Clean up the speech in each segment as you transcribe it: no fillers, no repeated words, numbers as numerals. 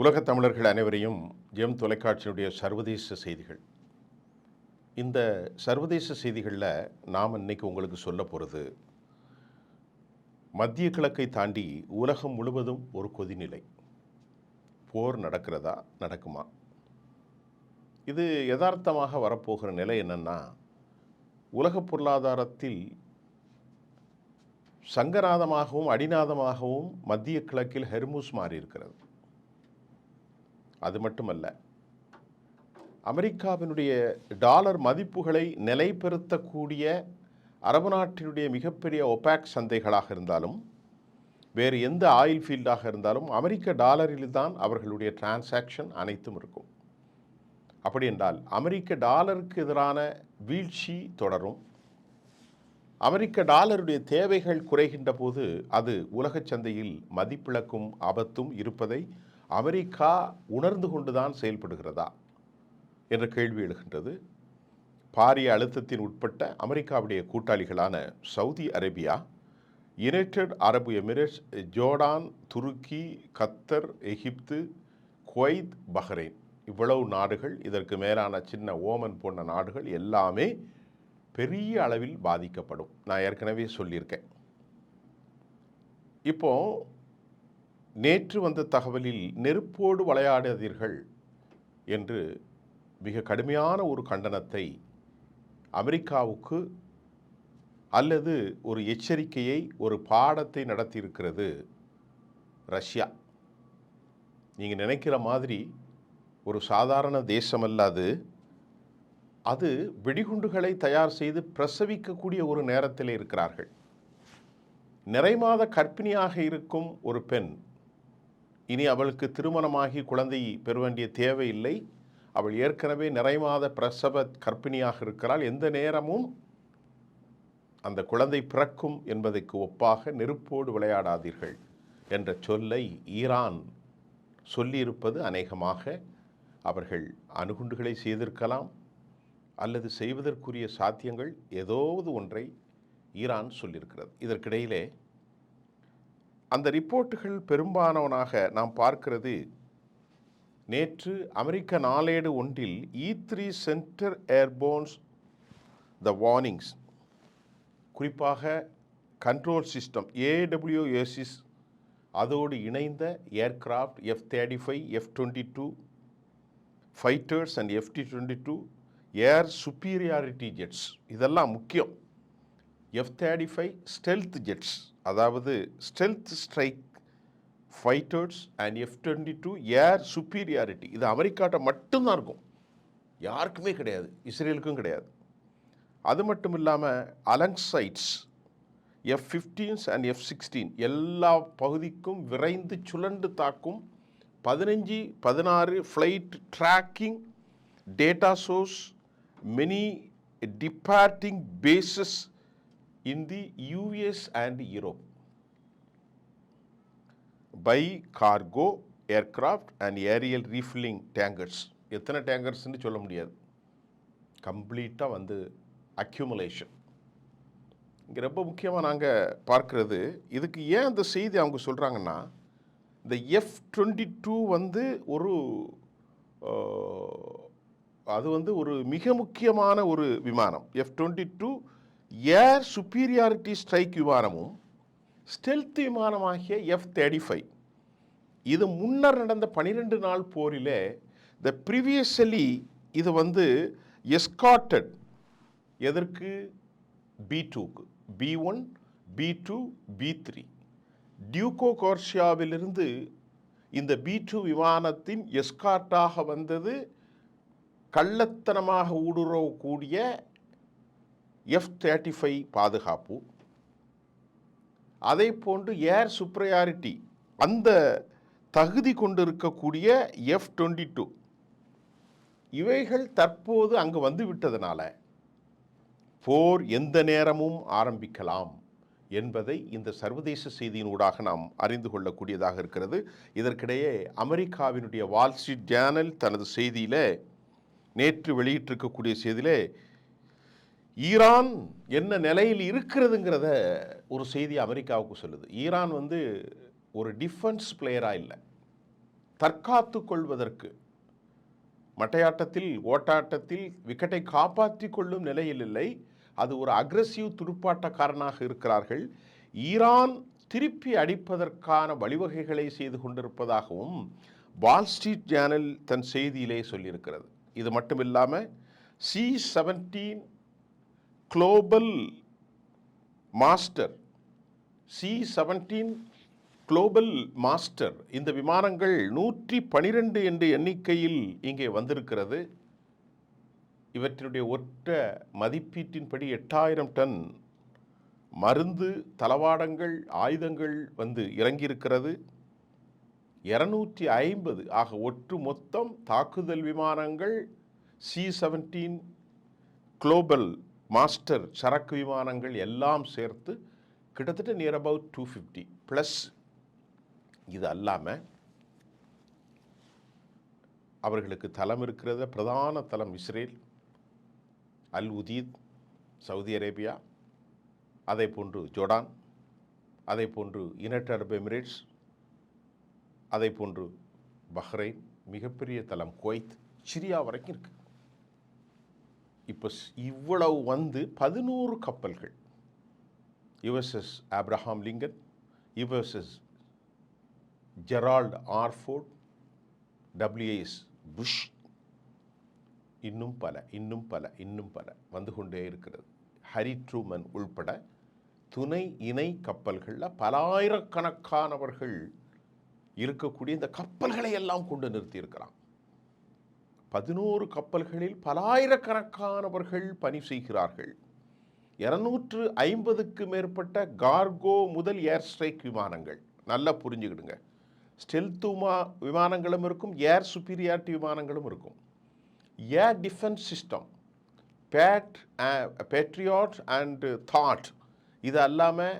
உலகத் தமிழர்கள் அனைவரையும் ஜெம் தொலைக்காட்சியினுடைய சர்வதேச செய்திகள். இந்த சர்வதேச செய்திகளில் நாம் இன்னைக்கு உங்களுக்கு சொல்ல போகிறது, மத்திய கிழக்கை தாண்டி உலகம் முழுவதும் ஒரு கொதிநிலை. போர் நடக்கிறதா, நடக்குமா? இது யதார்த்தமாக வரப்போகிற நிலை என்னன்னா, உலக பொருளாதாரத்தில் சங்கநாதமாகவும் அடிநாதமாகவும் மத்திய கிழக்கில் ஹெர்முஸ் மாறி இருக்கிறது. அது மட்டுமல்ல, அமெரிக்காவினுடைய டாலர் மதிப்புகளை நிலைப்படுத்தக்கூடிய அரபு நாட்டினுடைய மிகப்பெரிய ஒபேக் சந்தைகளாக இருந்தாலும், வேறு எந்த ஆயில் ஃபீல்டாக இருந்தாலும் அமெரிக்க டாலரில் தான் அவர்களுடைய டிரான்சாக்ஷன் அனைத்தும் இருக்கும். அப்படி என்றால் அமெரிக்க டாலருக்கு எதிரான வீழ்ச்சி தொடரும். அமெரிக்க டாலருடைய தேவைகள் குறைகின்ற போது அது உலக சந்தையில் மதிப்பிழக்கும் ஆபத்தும் இருப்பதை அமெரிக்கா உணர்ந்து கொண்டுதான் செயல்படுகிறதா என்ற கேள்வி எழுகின்றது. பாரிய அழுத்தத்தின் உட்பட்ட அமெரிக்காவுடைய கூட்டாளிகளான சவுதி அரேபியா, யுனைடெட் அரபு எமிரேட்ஸ், ஜோர்டான், துருக்கி, கத்தர், எகிப்து, குவைத், பஹ்ரைன், இவ்வளவு நாடுகள், இதற்கு மேலான சின்ன ஓமன் போன்ற நாடுகள் எல்லாமே பெரிய அளவில் பாதிக்கப்படும். நான் ஏற்கனவே சொல்லியிருக்கேன். இப்போ நேற்று வந்த தகவலில் நெருப்போடு விளையாடாதீர்கள் என்று மிக கடுமையான ஒரு கண்டனத்தை அமெரிக்காவுக்கு அல்லது ஒரு எச்சரிக்கையை, ஒரு பாடத்தை நடத்தியிருக்கிறது ரஷ்யா. நீங்கள் நினைக்கிற மாதிரி ஒரு சாதாரண தேசம் அல்ல அது வெடிகுண்டுகளை தயார் செய்து பிரசவிக்கக்கூடிய ஒரு நேரத்தில் இருக்கிறார்கள். நிறைமாத கர்ப்பிணியாக இருக்கும் ஒரு பெண், இனி அவளுக்கு திருமணமாகி குழந்தை பெற வேண்டிய தேவையில்லை. அவள் ஏற்கனவே நிறைமாத பிரசவ கர்ப்பிணியாக இருக்கிறாள். எந்த நேரமும் அந்த குழந்தை பிறக்கும் என்பதற்கு ஒப்பாக நெருப்போடு விளையாடாதீர்கள் என்ற சொல்லை ஈரான் சொல்லியிருப்பது அநேகமாக அவர்கள் அணுகுண்டுகளை செய்திருக்கலாம் அல்லது செய்வதற்குரிய சாத்தியங்கள் ஏதாவது ஒன்றை ஈரான் சொல்லியிருக்கிறது. இதற்கிடையிலே அந்த ரிப்போர்ட்டுகள் பெரும்பாலானவனாக நாம் பார்க்கிறது, நேற்று அமெரிக்க நாளேடு ஒன்றில் E3 சென்டர் ஏர்போன்ஸ் த வார்னிங்ஸ், குறிப்பாக கண்ட்ரோல் சிஸ்டம் AWACS, அதோடு இணைந்த aircraft F-35, F-22 fighters and F-22 air superiority ஜெட்ஸ், இதெல்லாம் முக்கியம். F-35 ஸ்டெல்த் ஜெட்ஸ், அதாவது stealth strike fighters and F-22 air superiority, இது அமெரிக்காட்ட மட்டும்தான் இருக்கும், யாருக்குமே கிடையாது, இஸ்ரேலுக்கும் கிடையாது. அது மட்டும் இல்லாமல் அலங்சைட்ஸ் F-15 அண்ட் F-16 எல்லா பகுதிக்கும் விரைந்து சுழண்டு தாக்கும் 15-16 flight tracking data source, many departing bases in the US and Europe by cargo aircraft and aerial refueling tankers. எத்தனை டேங்கர்ஸ்ன்னு சொல்ல முடியாது, கம்ப்ளீட்டாக வந்து அக்யூமுலேஷன். இங்கே ரொம்ப முக்கியமாக நாங்கள் பார்க்குறது, இதுக்கு ஏன் அந்த செய்தி அவங்க சொல்கிறாங்கன்னா, இந்த F-22 வந்து ஒரு மிக முக்கியமான ஒரு விமானம். F-22 ஏர் சுப்பீரியாரிட்டி ஸ்ட்ரைக் விமானமும் ஸ்டெல்த் விமானமாகிய F-35, இது முன்னர் நடந்த 12 நாள் போரிலே த ப்ரீவியஸ்லி இது வந்து எஸ்கார்டட், எதற்கு? B2க்கு, B1, B2, B3. டியூகோ கார்ஷியாவிலிருந்து இந்த B2 விமானத்தின் எஸ்கார்ட்டாக வந்தது கள்ளத்தனமாக ஊடுருவக்கூடிய F-35 பாதுகாப்பு. அதே போன்று ஏர் சுப்பீரியாரிட்டி அந்த தகுதி கொண்டிருக்கக்கூடிய F-22, இவைகள் தற்போது அங்கு வந்து விட்டதனால போர் எந்த நேரமும் ஆரம்பிக்கலாம் என்பதை இந்த சர்வதேச செய்தியினூடாக நாம் அறிந்து கொள்ளக்கூடியதாக இருக்கிறது. இதற்கிடையே அமெரிக்காவினுடைய வால் ஸ்ட்ரீட் ஜேர்னல் தனது செய்தியில், நேற்று வெளியிட்டிருக்கக்கூடிய செய்தியிலே, ஈரான் என்ன நிலையில் இருக்கிறதுங்கிறத ஒரு செய்தி அமெரிக்காவுக்கு சொல்லுது. ஈரான் வந்து ஒரு டிஃபென்ஸ் பிளேயராக இல்லை, தற்காத்து கொள்வதற்கு, மட்டையாட்டத்தில் ஓட்டாட்டத்தில் விக்கெட்டை காப்பாற்றி கொள்ளும் நிலையில் இல்லை. அது ஒரு அக்ரெசிவ் துடுப்பாட்டக்காரனாக இருக்கிறார்கள். ஈரான் திருப்பி அடிப்பதற்கான வழிவகைகளை செய்து கொண்டிருப்பதாகவும் வால் ஸ்ட்ரீட் ஜேர்னல் தன் செய்தியிலே சொல்லியிருக்கிறது. இது மட்டும் இல்லாமல் C-17 global master, C-17 global master இந்த விமானங்கள் 112 என்ற எண்ணிக்கையில் இங்கே வந்திருக்கிறது. இவற்றினுடைய ஒற்ற மதிப்பீட்டின்படி 8000 டன் மருந்து, தளவாடங்கள், ஆயுதங்கள் வந்து இறங்கியிருக்கிறது. 250 ஆக ஒட்டு மொத்தம் தாக்குதல் விமானங்கள் C-17 குளோபல் மாஸ்டர் சரக்கு விமானங்கள் எல்லாம் சேர்த்து கிட்டத்தட்ட நியர் அபவுட் 250 ப்ளஸ். இது அல்லாமல் அவர்களுக்கு தளம் இருக்கிறது. பிரதான தளம் இஸ்ரேல், அல் உதீத் சவுதி அரேபியா, அதே போன்று ஜோர்டான், அதே போன்று யுனைடெட் அரப் எமிரேட்ஸ், அதே போன்று பஹ்ரைன், மிகப்பெரிய தளம் குவைத், சிரியா வரைக்கும் இருக்கு. இப்போ இவ்வளவு வந்து 11 கப்பல்கள், USS Abraham Lincoln, USS Gerald R Ford, WIS Bush, இன்னும் பல வந்து கொண்டே இருக்கிறது. ஹரி ட்ரூமன் உள்பட துணை இணை கப்பல்களில் பலாயிரக்கணக்கானவர்கள் இருக்கக்கூடிய இந்த கப்பல்களை எல்லாம் கொண்டு நிறுத்தியிருக்கிறான். 11 கப்பல்களில் பலாயிரக்கணக்கானவர்கள் பணி செய்கிறார்கள். 250க்கு மேற்பட்ட கார்கோ முதல் ஏர் ஸ்ட்ரைக் விமானங்கள், நல்லா புரிஞ்சுக்கிடுங்க. ஸ்டெல்த் விமானங்களும் இருக்கும், ஏர் சுப்பீரியாரிட்டி விமானங்களும் இருக்கும். Air defence system, patriot and thought, இது அல்லாமல்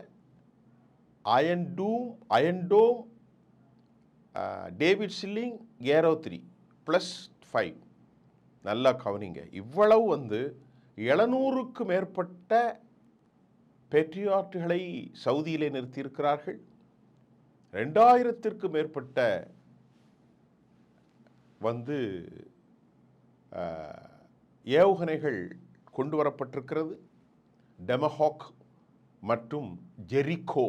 அயன்டோம், டேவிட் சில்லிங், ஏரோ 3 +5. நல்லா கவனிங்க. இவ்வளவு வந்து 700க்கு மேற்பட்ட பேட்ரியாட்டுகளை சவுதியிலே நிறுத்தியிருக்கிறார்கள். 2000த்திற்கு மேற்பட்ட வந்து ஏவுகணைகள் கொண்டு வரப்பட்டிருக்கிறது. டெமஹாக் மற்றும் ஜெரிகோ.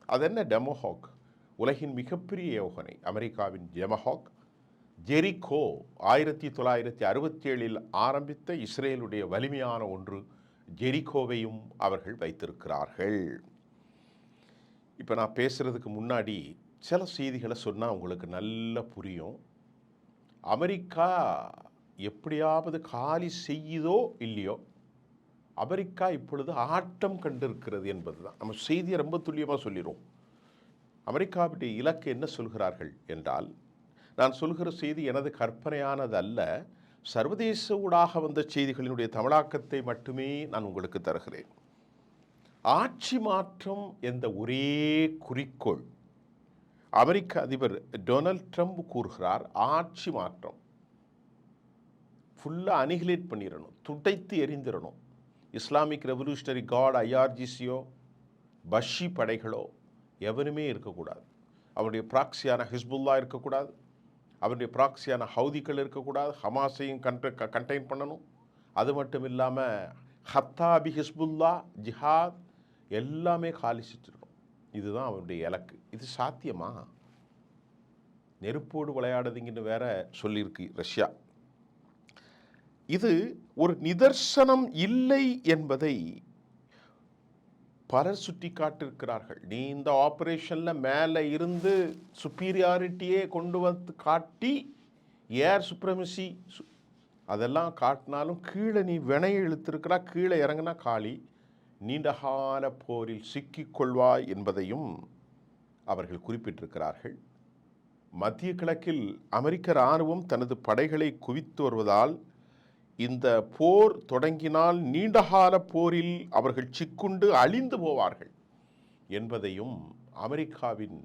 அது என்ன டெமஹாக்? உலகின் மிகப்பெரிய ஏவுகணை அமெரிக்காவின் டெமஹாக். ஜெரிகோ 1967 ஆரம்பித்த இஸ்ரேலுடைய வலிமையான ஒன்று. ஜெரிகோவையும் அவர்கள் வைத்திருக்கிறார்கள். இப்போ நான் பேசுகிறதுக்கு முன்னாடி சில செய்திகளை சொன்னால் உங்களுக்கு நல்லா புரியும். அமெரிக்கா எப்படியாவது காலி செய்யுதோ இல்லையோ, அமெரிக்கா இப்பொழுது ஆட்டம் கண்டிருக்கிறது என்பது தான். நம்ம செய்தியை ரொம்ப துல்லியமாக சொல்லிடுவோம். அமெரிக்காவுடைய இலக்கு என்ன சொல்கிறார்கள் என்றால், நான் சொல்கிற செய்தி எனது கற்பனையானது அல்ல, சர்வதேச ஊடாக வந்த செய்திகளினுடைய தமிழாக்கத்தை மட்டுமே நான் உங்களுக்கு தருகிறேன். ஆட்சி மாற்றம் என்ற ஒரே குறிக்கோள். அமெரிக்க அதிபர் டொனால்ட் ட்ரம்ப் கூறுகிறார், ஆட்சி மாற்றம் ஃபுல்லாக அனிகிலேட் பண்ணிடணும், துடைத்து எரிந்திடணும். இஸ்லாமிக் ரெவல்யூஷனரி கார்டு IRGCயோ பஷி படைகளோ எவனுமே இருக்கக்கூடாது. அவருடைய ப்ராக்சியான ஹிஸ்புல்லா இருக்கக்கூடாது, அவருடைய ப்ராக்சியான ஹவுதிகள் இருக்கக்கூடாது. ஹமாஸையும் கண்டெயின் பண்ணணும். அது மட்டும் இல்லாமல் ஹத்தாபி, ஹிஸ்புல்லா, ஜிஹாத் எல்லாமே காலி செஞ்சிடணும். இதுதான் அவருடைய இலக்கு. இது சாத்தியமா? நெருப்போடு விளையாடுதுங்கன்னு வேற சொல்லியிருக்கு ரஷ்யா. இது ஒரு நிதர்சனம் இல்லை என்பதை பலர் சுட்டி காட்டிருக்கிறார்கள். நீ இந்த ஆபரேஷனில் மேலே இருந்து சுப்பீரியாரிட்டியே கொண்டு வந்து காட்டி ஏர் சுப்ரமசி அதெல்லாம் காட்டினாலும் கீழே நீ வினையை இழுத்திருக்கிறா, கீழே இறங்கினா காலி, நீண்டகால போரில் சிக்கிக்கொள்வாய் என்பதையும் அவர்கள் குறிப்பிட்டிருக்கிறார்கள். மத்திய கிழக்கில் அமெரிக்க இராணுவம் தனது படைகளை குவித்து வருவதால் இந்த போர் தொடங்கினால் நீண்டகால போரில் அவர்கள் சிக்குண்டு அழிந்து போவார்கள் என்பதையும் அமெரிக்காவின்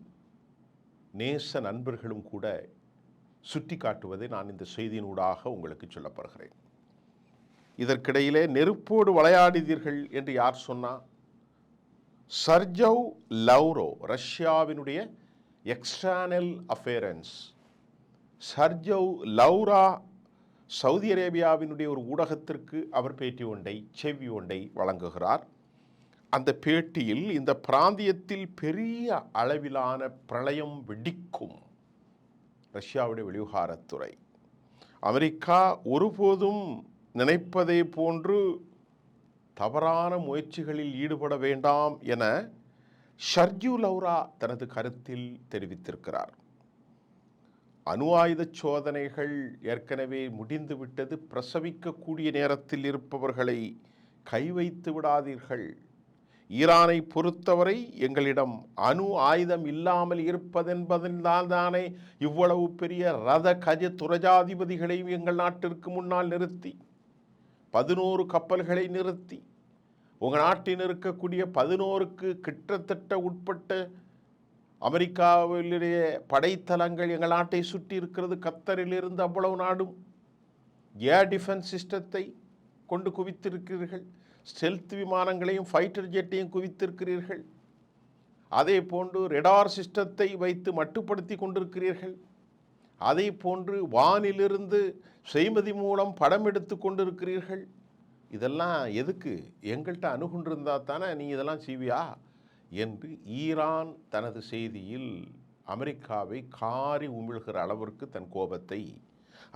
நேச நண்பர்களும் கூட சுட்டி காட்டுவதை நான் இந்த செய்தியினூடாக உங்களுக்கு சொல்லப்படுகிறேன். இதற்கிடையிலே நெருப்போடு விளையாடினீர்கள் என்று யார் சொன்னா? சர்ஜவ் லவ்ரோ, ரஷ்யாவினுடைய எக்ஸ்டர்னல் அஃபேரன்ஸ் சர்ஜவ் லவ்ரா சவுதி அரேபியாவினுடைய ஒரு ஊடகத்திற்கு அவர் செவ்வி ஒன்றை வழங்குகிறார். அந்த பேட்டியில் இந்த பிராந்தியத்தில் பெரிய அளவிலான பிரளயம் வெடிக்கும். ரஷ்யாவுடைய வெளிவிவகாரத்துறை அமெரிக்கா ஒருபோதும் நினைப்பதை போன்று தவறான முயற்சிகளில் ஈடுபட வேண்டாம் என சர்ஜவ் லவ்ரா தனது கருத்தில் தெரிவித்திருக்கிறார். அணு ஆயுத சோதனைகள் ஏற்கனவே முடிந்துவிட்டது. பிரசவிக்கக்கூடிய நேரத்தில் இருப்பவர்களை கை வைத்து விடாதீர்கள். ஈரானை பொறுத்தவரை எங்களிடம் அணு ஆயுதம் இல்லாமல் இருப்பதென்பதனால் தானே இவ்வளவு பெரிய ரத கஜ துரஜாதிபதிகளையும் எங்கள் நாட்டிற்கு முன்னால் நிறுத்தி 11 கப்பல்களை நிறுத்தி உங்கள் நாட்டில் இருக்கக்கூடிய 11க்கு கிட்டத்தட்ட உட்பட்ட அமெரிக்காவிலேயே படைத்தளங்கள் எங்கள் நாட்டை சுற்றி இருக்கிறது. கத்தரிலிருந்து அவ்வளவு நாடும் ஏர் டிஃபென்ஸ் சிஸ்டத்தை கொண்டு குவித்திருக்கிறீர்கள். Stealth விமானங்களையும் fighter ஜெட்டையும் குவித்திருக்கிறீர்கள். அதே போன்று ரெடார் சிஸ்டத்தை வைத்து மட்டுப்படுத்தி கொண்டிருக்கிறீர்கள். அதே போன்று வானிலிருந்து செய்மதி மூலம் படம் எடுத்து கொண்டிருக்கிறீர்கள். இதெல்லாம் எதுக்கு? எங்கள்கிட்ட அணுகுண்டிருந்தா தானே நீ இதெல்லாம் செய்வியா என்று ஈரான் தனது செய்தியில் அமெரிக்காவை காரி உமிழ்கிற அளவிற்கு தன் கோபத்தை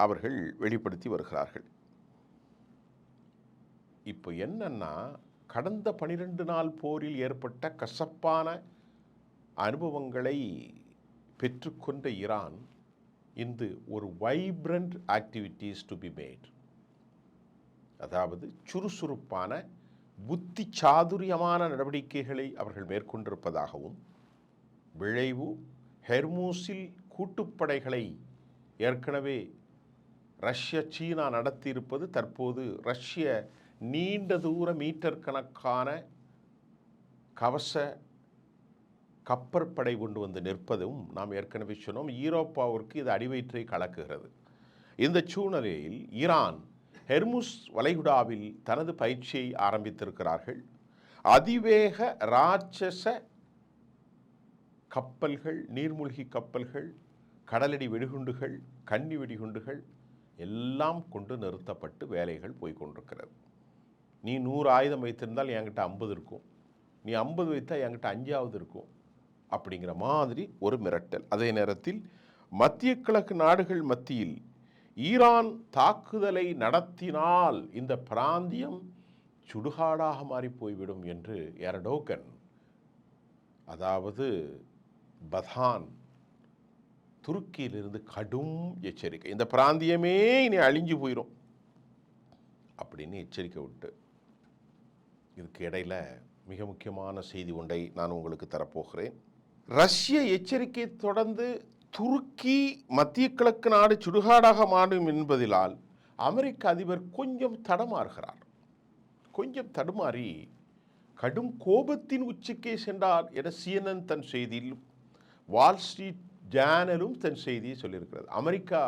அவர்கள் வெளிப்படுத்தி வருகிறார்கள். இப்போ என்னன்னா, கடந்த 12 நாள் போரில் ஏற்பட்ட கசப்பான அனுபவங்களை பெற்றுக்கொண்ட ஈரான் இந்த ஒரு vibrant activities to be made, அதாவது சுறுசுறுப்பான புத்தி சாதுரியமான நடவடிக்கைகளை அவர்கள் மேற்கொண்டிருப்பதாகவும், விளைவு ஹெர்மூஸில் கூட்டுப்படைகளை ஏற்கனவே ரஷ்ய சீனா நடத்தியிருப்பது தற்போது ரஷ்ய நீண்ட தூர மீட்டர் கணக்கான கவச கப்பற்படை கொண்டு வந்து நிற்பதும் நாம் ஏற்கனவே சொன்னோம். ஈரோப்பாவிற்கு இது அடிவயிற்றை கலக்குகிறது. இந்த சூழ்நிலையில் ஈரான் ஹெர்முஸ் வளைகுடாவில் தனது பயிற்சியை ஆரம்பித்திருக்கிறார்கள். அதிவேக ராட்சச கப்பல்கள், நீர்மூழ்கி கப்பல்கள், கடலடி வெடிகுண்டுகள், கன்னி வெடிகுண்டுகள் எல்லாம் கொண்டு நிறுத்தப்பட்டு வேலைகள் போய்கொண்டிருக்கிறது. நீ 100 ஆயுதம் வைத்திருந்தால் என்கிட்ட 50 இருக்கும், நீ 50 வைத்தால் என்கிட்ட 5ஆவது இருக்கும் அப்படிங்கிற மாதிரி ஒரு மிரட்டல். அதே நேரத்தில் மத்திய கிழக்கு நாடுகள் மத்தியில் ஈரான் தாக்குதலை நடத்தினால் இந்த பிராந்தியம் சுடுகாடாக மாறி போய்விடும் என்று எர்டோகன், அதாவது பதான், துருக்கியிலிருந்து கடும் எச்சரிக்கை, இந்த பிராந்தியமே இனி அழிஞ்சு போயிடும் அப்படின்னு எச்சரிக்கை விட்டு, இதுக்கு இடையில மிக முக்கியமான செய்தி ஒன்றை நான் உங்களுக்கு தரப்போகிறேன். ரஷ்ய எச்சரிக்கை தொடர்ந்து துருக்கி மத்திய கிழக்கு நாடு சுடுகாடாக மாறும் என்பதிலால் அமெரிக்க அதிபர் கொஞ்சம் தடமாறுகிறார். கொஞ்சம் தடுமாறி கடும் கோபத்தின் உச்சிக்கே சென்றார் என CNN தன் செய்தியிலும் வால் ஸ்ட்ரீட் ஜேர்னலும் தன் செய்தியை சொல்லியிருக்கிறது. அமெரிக்கா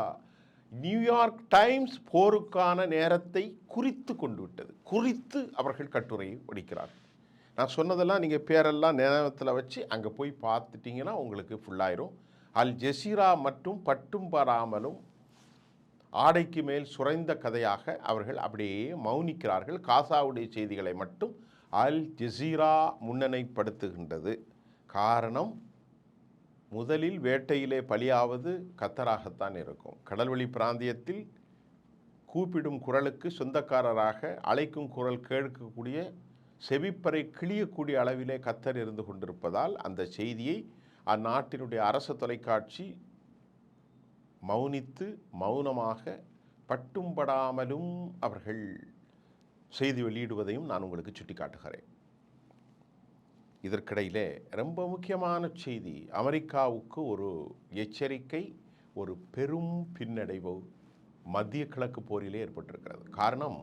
நியூயார்க் டைம்ஸ் போருக்கான நேரத்தை குறித்து கொண்டு விட்டது. குறித்து அவர்கள் கட்டுரையை படிக்கிறார். நான் சொன்னதெல்லாம் நீங்கள் பேரெல்லாம் நேரத்தில் வச்சு அங்கே போய் பார்த்துட்டிங்கன்னா உங்களுக்கு ஃபுல்லாயிரும். அல் ஜசீரா மட்டும் பட்டும் பராமலும் ஆடைக்கு மேல் சுரைந்த கதையாக அவர்கள் அப்படியே மௌனிக்கிறார்கள். காசாவுடைய செய்திகளை மட்டும் அல் ஜசீரா முன்னணிப்படுத்துகின்றது. காரணம், முதலில் வேட்டையிலே பலியாவது கத்தராகத்தான் இருக்கும். கடல்வழி பிராந்தியத்தில் கூப்பிடும் குரலுக்கு சொந்தக்காரராக அழைக்கும் குரல் கேட்கக்கூடிய செவிப்பறை கிளியக்கூடிய அளவிலே கத்தர் இருந்து கொண்டிருப்பதால் அந்த செய்தியை அந்நாட்டினுடைய அரசு தொலைக்காட்சி மௌனித்து மௌனமாக பட்டும் படாமலும் அவர்கள் செய்தி வெளியிடுவதையும் நான் உங்களுக்கு சுட்டி காட்டுகிறேன். இதற்கிடையிலே ரொம்ப முக்கியமான செய்தி, அமெரிக்காவுக்கு ஒரு எச்சரிக்கை, ஒரு பெரும் பின்னடைவு மத்திய கிழக்கு போரிலே ஏற்பட்டிருக்கிறது. காரணம்,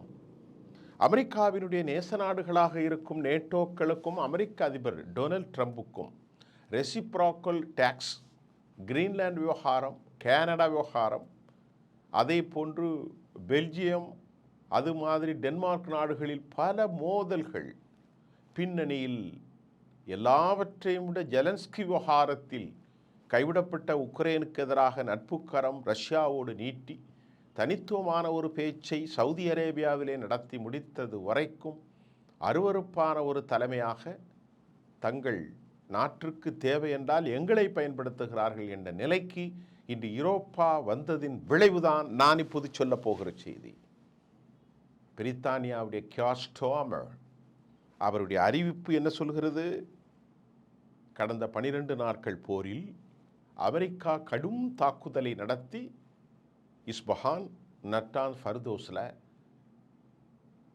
அமெரிக்காவினுடைய நேச நாடுகளாக இருக்கும் நேட்டோக்களுக்கும் அமெரிக்க அதிபர் டொனால்ட் ட்ரம்புக்கும் ரெசிப்ராக்கல் டேக்ஸ், கிரீன்லாந்து விவகாரம், கனடா விவகாரம், அதே போன்று பெல்ஜியம், அது மாதிரி டென்மார்க் நாடுகளில் பல மோதல்கள் பின்னணியில், எல்லாவற்றையும் விட ஜெலன்ஸ்கி விவகாரத்தில் கைவிடப்பட்ட உக்ரைனுக்கு எதிராக நட்புக்கரம் ரஷ்யாவோடு நீட்டி தனித்துவமான ஒரு பேச்சை சவுதி அரேபியாவிலே நடத்தி முடித்தது வரைக்கும் அருவருப்பான ஒரு தலைமையாக தங்கள் நாட்டிற்கு தேவை என்றால் எங்களை பயன்படுத்துகிறார்கள் என்ற நிலைக்கு இன்று யூரோப்பா வந்ததின் விளைவுதான் நான் இப்போது சொல்ல போகிற செய்தி. பிரித்தானியாவுடைய கியர் ஸ்டார்மர் அவருடைய அறிவிப்பு என்ன சொல்கிறது? கடந்த 12 நாட்கள் போரில் அமெரிக்கா கடும் தாக்குதலை நடத்தி இஸ்பஹான், நட்டான், ஃபர்தோஸில்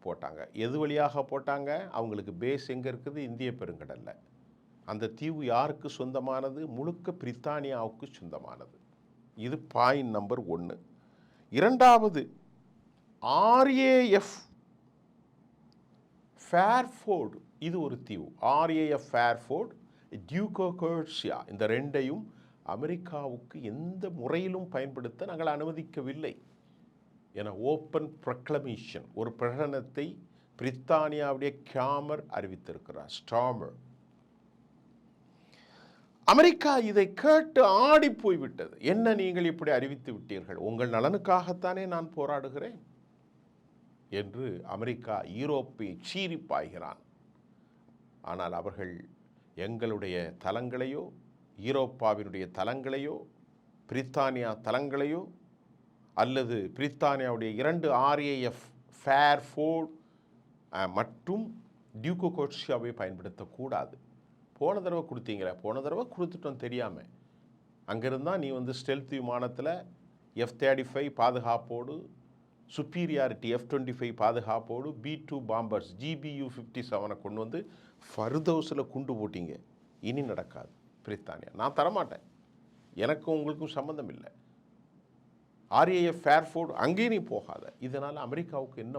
போட்டாங்க. எது வழியாக போட்டாங்க? அவங்களுக்கு பேஸ் எங்கே இருக்குது? இந்திய பெருங்கடலில். அந்த தீவு யாருக்கு சொந்தமானது? முழுக்க பிரித்தானியாவுக்கு சொந்தமானது. இது பாயிண்ட் நம்பர் 1. இரண்டாவது, ஆர்ஏஎஃப் ஃபேர்ஃபோர்டு, இது ஒரு தீவு. ஆர்ஏஎஃப் ஃபேர்ஃபோர்டு, டியூகோகர்சியா, இந்த ரெண்டையும் அமெரிக்காவுக்கு எந்த முறையிலும் பயன்படுத்த நாங்கள் அனுமதிக்கவில்லை என ஓப்பன் ப்ரொக்ளமேஷன், ஒரு பிரகடனத்தை பிரித்தானியாவுடைய கியாமர் அறிவித்திருக்கிறார். ஸ்டார்மர். அமெரிக்கா இதை கேட்டு ஆடி போய்விட்டது. என்ன நீங்கள் இப்படி அறிவித்து விட்டீர்கள்? உங்கள் நலனுக்காகத்தானே நான் போராடுகிறேன் என்று அமெரிக்கா யூரோப்பை சீறி பாய்கிறான். ஆனால் அவர்கள் எங்களுடைய தளங்களையோ, யூரோப்பாவினுடைய தளங்களையோ, பிரித்தானியா தளங்களையோ அல்லது பிரித்தானியாவுடைய 2 ஆர்ஏஎஃப் ஃபேர்ஃபோர்ட் மற்றும் டியூகோகோர்சியாவை பயன்படுத்தக்கூடாது. போன தடவை கொடுத்தீங்களே, போன தடவை கொடுத்துட்டோம் தெரியாமல். அங்கிருந்தால் நீ ஸ்டெல்த் விமானத்தில் F-35 பாதுகாப்போடு, சுப்பீரியாரிட்டி F-25 பாதுகாப்போடு B-2 பாம்பர்ஸ் GBU-57 கொண்டு ஃபர்தோஸில் குண்டு போட்டிங்க. இனி நடக்காது. பிரித்தானியா நான் தரமாட்டேன், எனக்கும் உங்களுக்கும் சம்மந்தம் இல்லை. ஆர்ஏஎஃப் ஃபேர்ஃபோர்டு அங்கேயும் நீ போகாத. இதனால் அமெரிக்காவுக்கு என்ன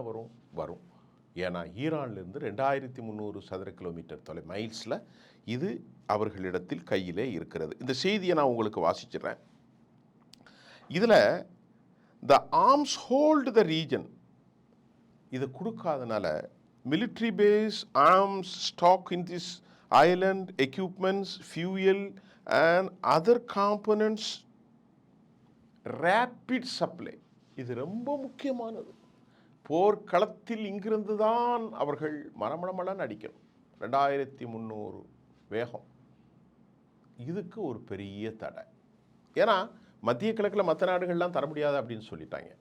வரும்? ஏன்னா ஈரான்லேருந்து 2300 சதுர கிலோமீட்டர் மைல்ஸில் இது அவர்களிடத்தில் கையிலே இருக்கிறது. இந்த செய்தியை நான் உங்களுக்கு வாசிச்சிடுறேன். இதில் த ஆர்ம்ஸ் ஹோல்டு த ரீஜன், இது கொடுக்காதனால military base, arms, stock in this island, equipments, fuel and other components, rapid supply. இது ரொம்ப முக்கியமானது. போர்க்களத்தில் இங்கிருந்து தான் அவர்கள் மனமளமளன்னு அடிக்கணும். 2300 வேகம். இதுக்கு ஒரு பெரிய தடை. ஏன்னா மத்திய கிழக்கில் மற்ற நாடுகள்லாம் தர முடியாது அப்படின்னு சொல்லிட்டாங்க.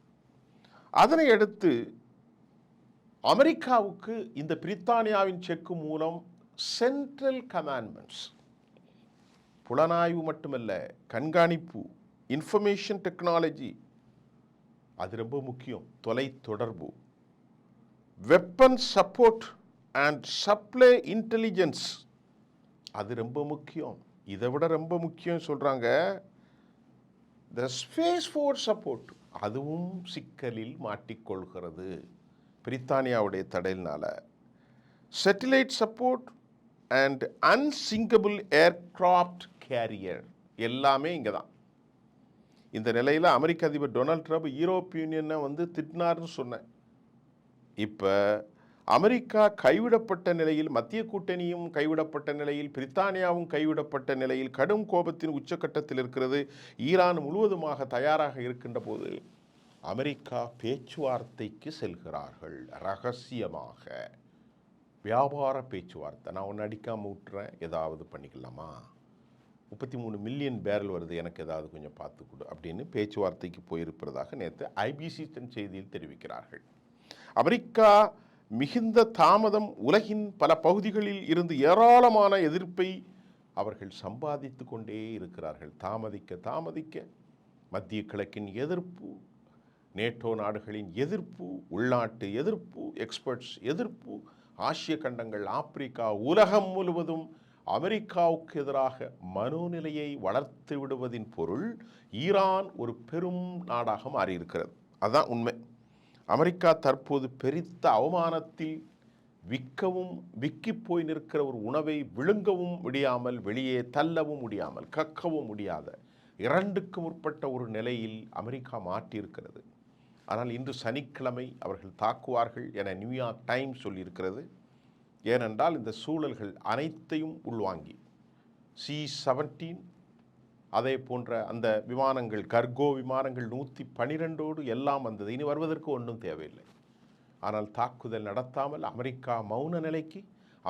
அதனை அடுத்து அமெரிக்காவுக்கு இந்த பிரித்தானியாவின் செக்கு மூலம் சென்ட்ரல் கமாண்ட்மெண்ட்ஸ், புலனாய்வு மட்டுமல்ல, கண்காணிப்பு, இன்ஃபர்மேஷன் டெக்னாலஜி, அது ரொம்ப முக்கியம், தொலைத்தொடர்பு, weapon support and supply intelligence, அது ரொம்ப முக்கியம். இதை விட ரொம்ப முக்கியம் சொல்கிறாங்க த ஸ்பேஸ் ஃபோர்ஸ் சப்போர்ட், அதுவும் சிக்கலில் மாட்டிக்கொள்கிறது பிரித்தானியாவுடைய தடையினால. Satellite support and unsinkable aircraft carrier எல்லாமே இங்கே தான். இந்த நிலையில் அமெரிக்க அதிபர் டொனால்ட் ட்ரம்ப் யூரோப்பிய யூனியனை திட்டினார்னு சொன்னேன். இப்போ அமெரிக்கா கைவிடப்பட்ட நிலையில், மத்திய கூட்டணியும் கைவிடப்பட்ட நிலையில், பிரித்தானியாவும் கைவிடப்பட்ட நிலையில் கடும் கோபத்தின் உச்சக்கட்டத்தில் இருக்கிறது. ஈரான் முழுவதுமாக தயாராக இருக்கின்ற போது அமெரிக்கா பேச்சுவார்த்தைக்கு செல்கிறார்கள். ரகசியமாக வியாபார பேச்சுவார்த்தை. நான் ஒன்று அடிக்காமல் விட்டுறேன், ஏதாவது பண்ணிக்கலாமா, 33 மில்லியன் பேரல் வருது, எனக்கு ஏதாவது கொஞ்சம் பார்த்து கொடு அப்படின்னு பேச்சுவார்த்தைக்கு போயிருப்பதாக நேற்று ஐபிசி செய்தியில் தெரிவிக்கிறார்கள். அமெரிக்கா மிகுந்த தாமதம், உலகின் பல பகுதிகளில் இருந்து ஏராளமான எதிர்ப்பை அவர்கள் சம்பாதித்து கொண்டே இருக்கிறார்கள். தாமதிக்க மத்திய கிழக்கின் எதிர்ப்பு, நேட்டோ நாடுகளின் எதிர்ப்பு, உள்நாட்டு எதிர்ப்பு, எக்ஸ்பர்ட்ஸ் எதிர்ப்பு, ஆசிய கண்டங்கள், ஆப்பிரிக்கா, உலகம் முழுவதும் அமெரிக்காவுக்கு எதிராக மனோநிலையை வளர்த்து விடுவதின் பொருள் ஈரான் ஒரு பெரும் நாடாக மாறியிருக்கிறது. அதுதான் உண்மை. அமெரிக்கா தற்போது பெரித்த அவமானத்தில் விக்கி போய் நிற்கிற ஒரு உணவை விழுங்கவும் முடியாமல், வெளியே தள்ளவும் முடியாமல், கக்கவும் முடியாத 2க்கு முற்பட்ட ஒரு நிலையில் அமெரிக்கா மாற்றியிருக்கிறது. ஆனால் இன்று சனிக்கிழமை அவர்கள் தாக்குவார்கள் என நியூயார்க் டைம்ஸ் சொல்லியிருக்கிறது. ஏனென்றால் இந்த சூழல்கள் அனைத்தையும் உள்வாங்கி C-17 அதே போன்ற அந்த விமானங்கள் கர்கோ விமானங்கள் 112ஓடு எல்லாம் வந்தது. இனி வருவதற்கு ஒன்றும் தேவையில்லை. ஆனால் தாக்குதல் நடத்தாமல் அமெரிக்கா மௌன நிலைக்கு,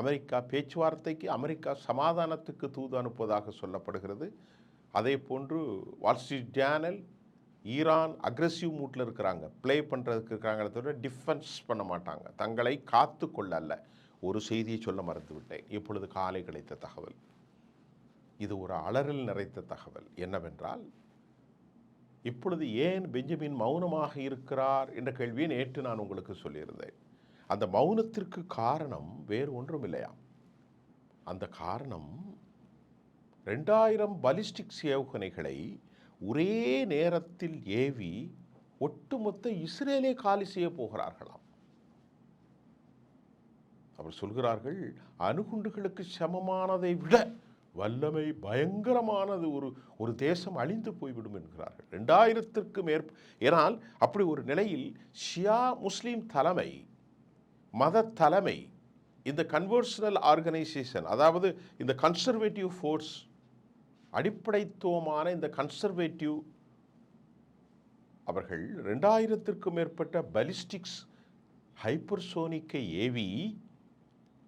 அமெரிக்கா பேச்சுவார்த்தைக்கு, அமெரிக்கா சமாதானத்துக்கு தூது அனுப்புவதாக சொல்லப்படுகிறது. அதே போன்று wall street journal Iran aggressive மூட்டில் இருக்கிறாங்க, ப்ளே பண்ணுறதுக்கு இருக்கிறாங்களே தவிர டிஃபென்ஸ் பண்ண மாட்டாங்க, தங்களை காத்து கொள்ள அல்ல. ஒரு செய்தியை சொல்ல மறந்துவிட்டேன், இப்பொழுது காலை கிடைத்த தகவல். இது ஒரு அலறல் நிறைத்த தகவல். என்னவென்றால், இப்பொழுது ஏன் பெஞ்சமின் மௌனமாக இருக்கிறார் என்ற கேள்வியை நேற்று நான் உங்களுக்கு சொல்லியிருந்தேன். அந்த மௌனத்திற்கு காரணம் வேறு ஒன்றும் இல்லையாம். அந்த காரணம் 2000 பாலிஸ்டிக் ஏவுகணைகளை ஒரே நேரத்தில் ஏவி ஒட்டுமொத்த இஸ்ரேலே காலி செய்ய போகிறார்களாம். அவர் சொல்கிறார்கள், அணுகுண்டுகளுக்கு சமமானதை விட வல்லமை பயங்கரமானது, ஒரு தேசம் அழிந்து போய்விடும் என்கிறார்கள். 2000க்கும் ஏனால் அப்படி ஒரு நிலையில் ஷியா முஸ்லீம் தலைமை, மத தலைமை, இந்த கன்வர்ஷனல் ஆர்கனைசேஷன், அதாவது இந்த கன்சர்வேட்டிவ் ஃபோர்ஸ், அடிப்படைத்துவமான இந்த கன்சர்வேட்டிவ், அவர்கள் 2000க்கும் மேற்பட்ட பாலிஸ்டிக்ஸ் ஹைப்பர்சோனிக்கை ஏவி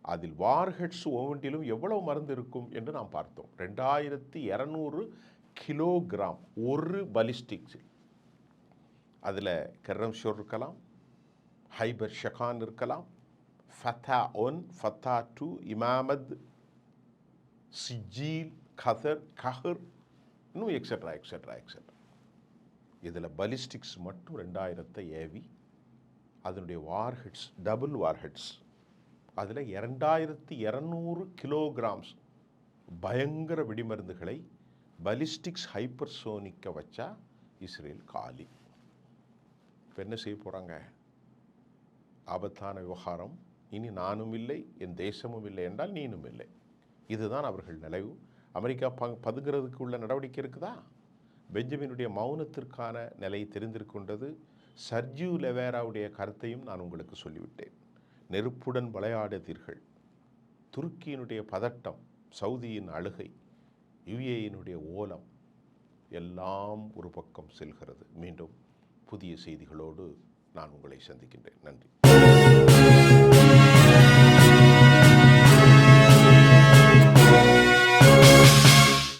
அதில் வார்ஹெட்ஸ் ஒவ்வொன்றிலும் எவ்வளவு மருந்து இருக்கும் என்று நாம் பார்த்தோம். 2200 கிலோகிராம் ஒரு பாலிஸ்டிக்ஸ். அதில் கர்ரம்ஷோர் இருக்கலாம், ஹைபர் ஷகான் இருக்கலாம், ஃபத்தா 1, ஃபத்தா 2, இமாமத், சிஜீல், கஹர், இன்னும் எக்ஸெட்ரா எக்ஸெட்ரா எக்ஸெட்ரா. இதில் பாலிஸ்டிக்ஸ் மட்டும் 2000 ஏவி அதனுடைய வார்ஹெட்ஸ், டபுள் வார்ஹெட்ஸ், அதில் 2200 கிலோகிராம்ஸ் பயங்கர வெடிமருந்துகளை பாலிஸ்டிக்ஸ் ஹைப்பர்சோனிக்க வச்சா இஸ்ரேல் காலி. இப்போ என்ன செய்ய போகிறாங்க? ஆபத்தான விவகாரம். இனி நானும் இல்லை, என் தேசமும் இல்லை என்றால் நீனும் இல்லை. இதுதான் அவர்கள் நிலைவு. அமெரிக்கா பதுங்கிறதுக்கு உள்ள நடவடிக்கை இருக்குதா? பெஞ்சமினுடைய மௌனத்திற்கான நிலை தெரிந்திருக்கின்றது. சர்ஜியூ லெவேராவுடைய கருத்தையும் நான் உங்களுக்கு சொல்லிவிட்டேன். நெருப்புடன் விளையாடுதீர்கள். துருக்கியினுடைய பதட்டம், சவுதியின் அழுகை, யுஏயினுடைய ஓலம் எல்லாம் ஒரு பக்கம் செல்கிறது. மீண்டும் புதிய செய்திகளோடு நான் உங்களை சந்திக்கின்றேன். நன்றி.